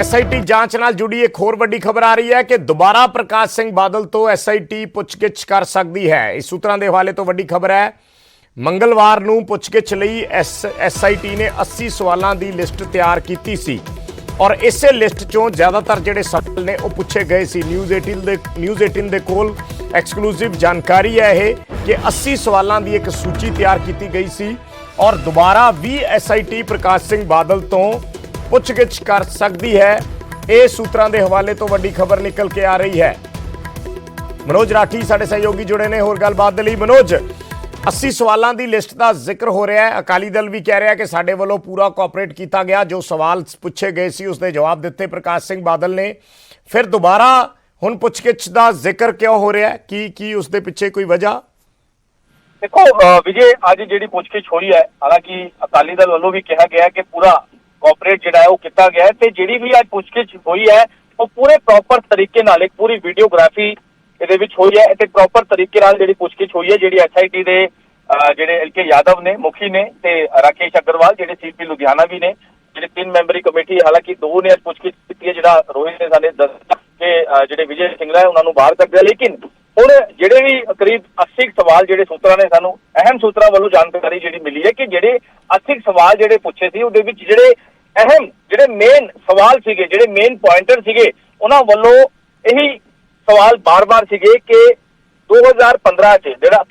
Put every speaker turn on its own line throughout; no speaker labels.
SIT जांच नाल जुड़ी एक होर वड्डी खबर आ रही है कि दोबारा प्रकाश सिंह बादल तो एसआईटी पुछगिछ कर सकती है। इस सूत्रां दे हवाले तो वड्डी खबर है, मंगलवार नूं पुछगिछ लई एसआईटी ने 80 सवालों की लिस्ट तैयार की सी और इसे लिस्ट चों ज़्यादातर जिहड़े सवाल ने वो पूछे गए सी। न्यूज़ 18 दे कोल एक्सक्लूसिव जानकारी है यह कि 80 सवालों की एक सूची तैयार की गई सी और दोबारा भी एसआईटी प्रकाश सिंह बादल तो पुछगिछ कर सकती है। ये सूत्रां दे हवाले तो वड्डी खबर निकल के आ रही है। मनोज राठी साडे सहयोगी जुड़े ने होर गलबात दे लई। मनोज, 80 सवालों की लिस्ट का जिक्र हो रहा है, अकाली दल भी कह रहा है कि साडे वालों पूरा कोऑपरेट किया गया, जो सवाल पूछे गए सी उसके जवाब दिते प्रकाश सिंह बादल ने। फिर दोबारा हुण पुछगिछ का जिक्र क्यों हो रहा है, की उसके पिछे कोई वजह?
देखो विजय, आज जी पुछगिछ हो रही है, हालांकि अकाली दल वालों भी कहा गया है कि पूरा कोऑपरेट जिहड़ा है वो किया गया है, ते जिहड़ी भी आज पुछगिछ हुई है वो पूरे प्रॉपर तरीके नाल एक पूरी वीडियोग्राफी ਇਹਦੇ ਵਿੱਚ ਹੋਈ ਹੈ ਤੇ ਪ੍ਰੋਪਰ ਤਰੀਕੇ ਨਾਲ ਜਿਹੜੀ ਪੁੱਛਗਿੱਛ ਹੋਈ ਹੈ। ਜਿਹੜੀ ਐਸਆਈਟੀ ਦੇ ਜਿਹੜੇ ਐਲਕੇ ਯਾਦਵ ਨੇ ਮੁਖੀ ਨੇ ਤੇ ਰਾਕੇਸ਼ ਅਗਰਵਾਲ ਜਿਹੜੇ ਸੀਪੀ ਲੁਧਿਆਣਾ ਵੀ ਨੇ, ਜਿਹੜੇ 3 ਮੈਂਬਰੀ ਕਮੇਟੀ, ਹਾਲਾਂਕਿ 2 ਨੇ ਅੱਜ ਪੁੱਛਗਿੱਛ ਕੀਤੀ ਹੈ। ਜਿਹੜਾ ਰੋਹਿਤ ਨੇ ਸਾਡੇ ਦੱਸਿਆ ਕਿ ਜਿਹੜੇ ਵਿਜੇ ਸਿੰਗਲਾ ਹੈ ਉਹਨਾਂ ਨੂੰ ਬਾਹਰ ਕੱਢਿਆ, ਲੇਕਿਨ ਹੁਣ ਜਿਹੜੇ ਵੀ ਕਰੀਬ 80 ਸਵਾਲ ਜਿਹੜੇ ਸੂਤਰਾਂ ਨੇ ਸਾਨੂੰ ਅਹਿਮ ਸੂਤਰਾਂ ਵੱਲੋਂ ਜਾਣਕਾਰੀ ਜਿਹੜੀ ਮਿਲੀ ਹੈ ਕਿ ਜਿਹੜੇ 80 ਸਵਾਲ ਜਿਹੜੇ ਪੁੱਛੇ ਸੀ ਉਹਦੇ ਵਿੱਚ ਜਿਹੜੇ ਅਹਿਮ ਜਿਹੜੇ ਮੇਨ ਸਵਾਲ ਸੀਗੇ, ਜਿਹੜੇ ਮੇਨ ਪੁਆਇੰਟਰ ਸੀਗੇ, ਉਹਨਾਂ ਵੱਲੋਂ ਇਹੀ सवाल बार बार सीगे कि 2015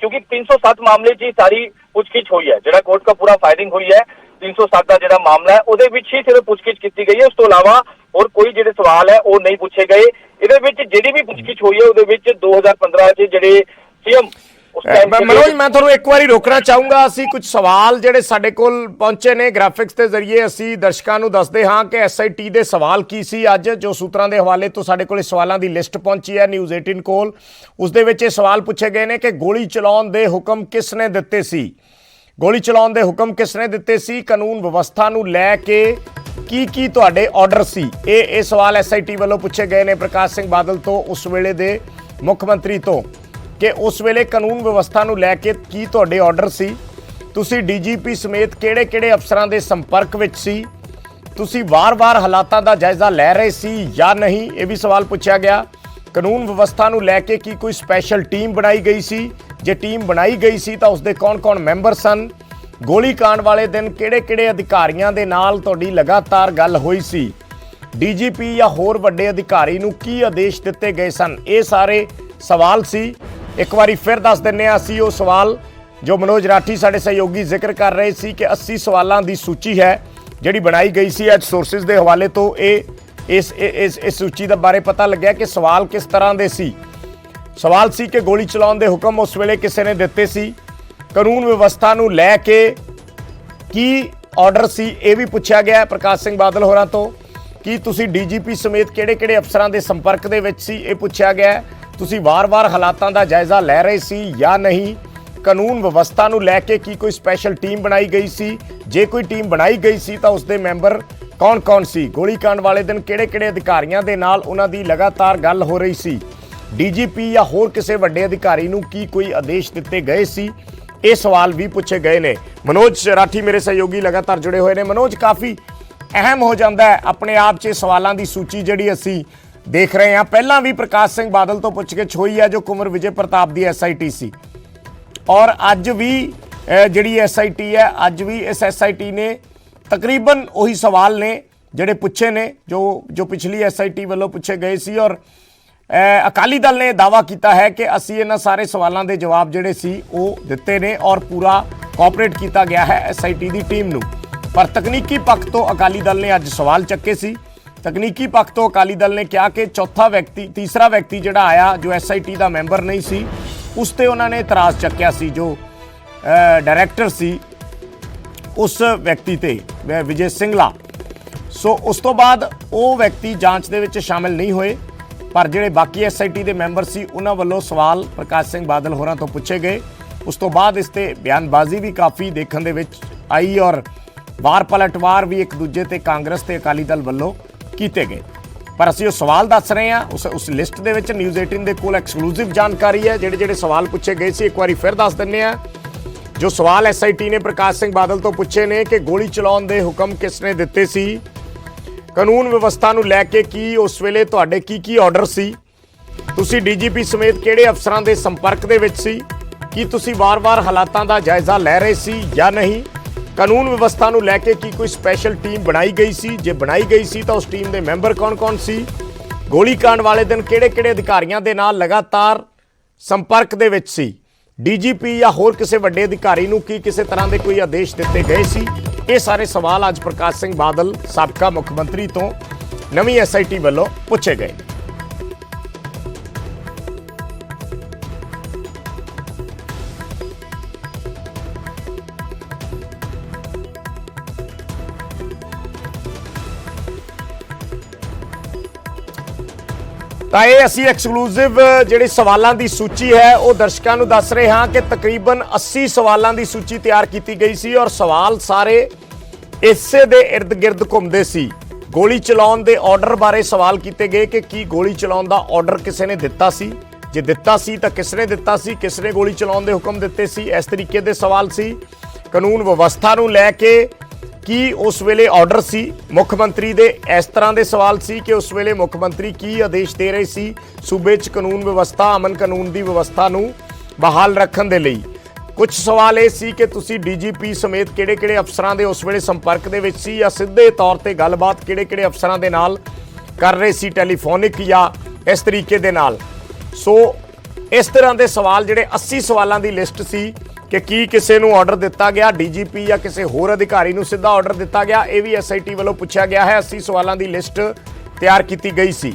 क्योंकि 307 मामले ची सारी पुछगिछ हुई है, जो कोर्ट का पूरा फायरिंग हुई है 307 का जो मामला है उहदे विच ही सिर्फ पुछगिछ की गई है। उस तो अलावा और कोई जो सवाल है वो नहीं पूछे गए। इहदे विच जिहड़ी भी पुछगिछ हुई है उहदे विच 2015 च जिहड़े सीएम
मनोज, मैं तुहानूं एक बार रोकना चाहूँगा। असी कुछ सवाल जिहड़े साडे कोल पहुंचे ने ग्राफिक्स के जरिए असी दर्शकों को दसदे हाँ कि एसआईटी के सवाल की सी। अज जो सूत्रां के हवाले तो साडे कोल सवालों की लिस्ट पहुंची है न्यूज़ 18 कोल, उस दे विच सवाल पूछे गए ने कि गोली चलाउण दे हुक्म किसने दिते सी, गोली चलाउण दे हुक्म किसने दिते सी, कानून व्यवस्था नूं लै के की तुहाडे ऑर्डर सी। ये सवाल एसआईटी वालों पूछे गए ने प्रकाश सिंह बादल तो, उस वेले दे मुख मंत्री तो, कि उस वेले कानून व्यवस्था नूं लैके की तुहाडे ऑर्डर सी, तुसी डीजीपी समेत किहड़े-किहड़े अफसरां दे संपर्क विच सी, तुसी वार-वार हालातां दा जायजा लै रहे सी या नहीं, ये भी सवाल पूछा गया। कानून व्यवस्था नूं लैके की कोई स्पैशल टीम बनाई गई सी, जे टीम बनाई गई सी तां उसदे कौन-कौन मैंबर सन, गोली कांड वाले दिन किहड़े-किहड़े अधिकारियों दे नाल तुहाडी लगातार गल होई सी, डीजीपी या होर वड्डे अधिकारी नूं की आदेश दिते गए सन। ये सारे सवाल सी। एक बारी फिर दस दिने असी वो सवाल जो मनोज राठी साडे सहयोगी जिक्र कर रहे सी कि 80 सवालों की सूची है जिहड़ी बनाई गई सी। अज सोर्सिस के हवाले तो इस सूची के बारे पता लग्या कि सवाल किस तरह के सी। सवाल सी कि गोली चलाउण दे हुक्म उस वेले किसी ने दिते सी, कानून व्यवस्था नूं लै के की ऑर्डर सी, ये भी पूछा गया प्रकाश सिंह बादल होरां तो, कि तुसी डीजीपी समेत किहड़े-किहड़े अफसरां दे संपर्क दे विच सी, ये पूछा गया। तुसी वार-वार हालातां दा जायजा लै रहे सी या नहीं, कानून व्यवस्था नूं लैके की कोई स्पैशल टीम बनाई गई सी, जे कोई टीम बनाई गई सी तां उसदे मैंबर कौन-कौन सी, गोली कांड वाले दिन किहड़े-किहड़े अधिकारियों दे नाल उन्हां दी लगातार गल हो रही सी, डीजीपी या होर किसी वड्डे अधिकारी नूं की कोई आदेश दिते गए सी, ये सवाल भी पूछे गए ने। मनोज राठी मेरे सहयोगी लगातार जुड़े हुए ने। मनोज, काफ़ी अहम हो जाता है अपने आप च सवालों की सूची जिहड़ी असी देख रहे हैं। पहला भी प्रकाश सिंह बादल तो पुछगिछ हुई है जो कुंवर विजय प्रताप की एसआईटी सी, और अज भी जिहड़ी एसआईटी है, अज भी इस एसआईटी ने तकरीबन वही सवाल ने जिहड़े पूछे ने जो पिछली एसआईटी वालों पूछे गए सी। और अकाली दल ने दावा किया है कि असी इन्हां सारे सवालों के जवाब जिहड़े सी वो दिते ने और पूरा कोऑपरेट किया गया है एसआईटी की टीम नूं। पर तकनीकी पक्ष तो अकाली दल ने अज सवाल चक्के सी। तकनीकी पक्ष तो अकाली दल ने कहा कि तीसरा व्यक्ति जिहड़ा आया जो एसआईटी का मैंबर नहीं सी, उस ते उन्होंने इतराज़ चक्या सी, जो डायरैक्टर सी उस व्यक्ति ते विजय सिंगला। सो उस तो बाद वो व्यक्ति जांच दे विच शामिल नहीं होए, पर जिहड़े बाकी एसआईटी के मैंबर सी उन्हां वल्लों सवाल प्रकाश सिंह बादल होरां तो पूछे गए। उस तो बाद इस ते बयानबाजी भी काफ़ी देखने दे विच आई और वार पलटवार भी एक दूजे ते कांग्रेस ते अकाली दल वल्लों कीते गए। पर असीं वो सवाल दस रहे हैं उस लिस्ट दे विच न्यूज़ 18 दे कोल एक्सक्लूसिव जानकारी है जिहड़े सवाल पूछे गए सी। एक बार फिर दस दिंदे आ जो सवाल एसआईटी ने प्रकाश सिंह बादल तो पूछे ने कि गोली चलाउण दे हुक्म किसने दिते सी, ਕਾਨੂੰਨ ਵਿਵਸਥਾ ਨੂੰ ਲੈ ਕੇ ਕੀ ਉਸ ਵੇਲੇ ਤੁਹਾਡੇ ਕੀ ਆਰਡਰ ਸੀ? ਤੁਸੀਂ ਡੀਜੀਪੀ ਸਮੇਤ ਕਿਹੜੇ ਅਫਸਰਾਂ ਦੇ ਸੰਪਰਕ ਦੇ ਵਿੱਚ ਸੀ? ਕੀ ਤੁਸੀਂ ਵਾਰ-ਵਾਰ ਹਾਲਾਤਾਂ ਦਾ ਜਾਇਜ਼ਾ ਲੈ ਰਹੇ ਸੀ ਜਾਂ ਨਹੀਂ? ਕਾਨੂੰਨ ਵਿਵਸਥਾ ਨੂੰ ਲੈ ਕੇ ਕੀ ਕੋਈ ਸਪੈਸ਼ਲ ਟੀਮ ਬਣਾਈ ਗਈ ਸੀ? ਜੇ ਬਣਾਈ ਗਈ ਸੀ ਤਾਂ ਉਸ ਟੀਮ ਦੇ ਮੈਂਬਰ ਕੌਣ-ਕੌਣ ਸੀ? ਗੋਲੀकांड ਵਾਲੇ ਦਿਨ ਕਿਹੜੇ-ਕਿਹੜੇ ਅਧਿਕਾਰੀਆਂ ਦੇ ਨਾਲ ਲਗਾਤਾਰ ਸੰਪਰਕ ਦੇ ਵਿੱਚ ਸੀ? ਡੀਜੀਪੀ ਜਾਂ ਹੋਰ ਕਿਸੇ ਵੱਡੇ ਅਧਿਕਾਰੀ ਨੂੰ ਕੀ ਕਿਸੇ ਤਰ੍ਹਾਂ ਦੇ ਕੋਈ ਆਦੇਸ਼ ਦਿੱਤੇ ਗਏ ਸੀ? ਇਹ ਸਾਰੇ ਸਵਾਲ ਅੱਜ ਪ੍ਰਕਾਸ਼ ਸਿੰਘ ਬਾਦਲ ਸਾਬਕਾ ਮੁੱਖ ਮੰਤਰੀ ਤੋਂ ਨਵੀਂ ਐਸਆਈਟੀ ਵੱਲੋਂ ਪੁੱਛੇ ਗਏ। ਤਾਂ ਇਹ ਅਸੀਂ ਐਕਸਕਲੂਸਿਵ ਜਿਹੜੇ ਸਵਾਲਾਂ ਦੀ ਸੂਚੀ ਹੈ ਉਹ ਦਰਸ਼ਕਾਂ ਨੂੰ ਦੱਸ ਰਹੇ ਹਾਂ ਕਿ ਤਕਰੀਬਨ 80 ਸਵਾਲਾਂ ਦੀ ਸੂਚੀ ਤਿਆਰ ਕੀਤੀ ਗਈ ਸੀ ਔਰ ਸਵਾਲ ਸਾਰੇ ਇਸੇ ਦੇ ਇਰਦ ਗਿਰਦ ਘੁੰਮਦੇ ਸੀ। ਗੋਲੀ ਚਲਾਉਣ ਦੇ ਆਰਡਰ ਬਾਰੇ ਸਵਾਲ ਕੀਤੇ ਗਏ ਕਿ ਕੀ ਗੋਲੀ ਚਲਾਉਣ ਦਾ ਆਰਡਰ ਕਿਸੇ ਨੇ ਦਿੱਤਾ ਸੀ? ਜੇ ਦਿੱਤਾ ਸੀ ਤਾਂ ਕਿਸ ਨੇ ਦਿੱਤਾ ਸੀ? ਕਿਸ ਨੇ ਗੋਲੀ ਚਲਾਉਣ ਦੇ ਹੁਕਮ ਦਿੱਤੇ ਸੀ? ਇਸ ਤਰੀਕੇ ਦੇ ਸਵਾਲ ਸੀ। ਕਾਨੂੰਨ ਵਿਵਸਥਾ ਨੂੰ ਲੈ ਕੇ ਕੀ ਉਸ ਵੇਲੇ ਆਰਡਰ ਸੀ ਮੁੱਖ ਮੰਤਰੀ ਦੇ? ਇਸ ਤਰ੍ਹਾਂ ਦੇ ਸਵਾਲ ਸੀ ਕਿ ਉਸ ਵੇਲੇ ਮੁੱਖ ਮੰਤਰੀ ਕੀ ਆਦੇਸ਼ ਦੇ ਰਹੇ ਸੀ ਸੂਬੇ 'ਚ ਕਾਨੂੰਨ ਵਿਵਸਥਾ, ਅਮਨ ਕਾਨੂੰਨ ਦੀ ਵਿਵਸਥਾ ਨੂੰ ਬਹਾਲ ਰੱਖਣ ਦੇ ਲਈ? ਕੁਝ ਸਵਾਲ ਇਹ ਸੀ ਕਿ ਤੁਸੀਂ ਡੀਜੀਪੀ ਸਮੇਤ ਕਿਹੜੇ-ਕਿਹੜੇ ਅਫਸਰਾਂ ਦੇ ਉਸ ਵੇਲੇ ਸੰਪਰਕ ਦੇ ਵਿੱਚ ਸੀ ਜਾਂ ਸਿੱਧੇ ਤੌਰ ਤੇ ਗੱਲਬਾਤ ਕਿਹੜੇ-ਕਿਹੜੇ ਅਫਸਰਾਂ ਦੇ ਨਾਲ ਕਰ ਰਹੇ ਸੀ, ਟੈਲੀਫੋਨਿਕ ਜਾਂ ਇਸ ਤਰੀਕੇ ਦੇ ਨਾਲ? ਸੋ ਇਸ ਤਰ੍ਹਾਂ ਦੇ ਸਵਾਲ ਜਿਹੜੇ 80 ਸਵਾਲਾਂ ਦੀ ਲਿਸਟ ਸੀ ਕਿ ਕੀ ਕਿਸੇ ਨੂੰ ਆਰਡਰ ਦਿੱਤਾ ਗਿਆ, ਡੀਜੀਪੀ ਜਾਂ ਕਿਸੇ ਹੋਰ ਅਧਿਕਾਰੀ ਨੂੰ ਸਿੱਧਾ ਆਰਡਰ ਦਿੱਤਾ ਗਿਆ? ਇਹ ਵੀ ਐਸਆਈਟੀ ਵੱਲੋਂ ਪੁੱਛਿਆ ਗਿਆ ਹੈ। 80 ਸਵਾਲਾਂ ਦੀ ਲਿਸਟ ਤਿਆਰ ਕੀਤੀ ਗਈ ਸੀ।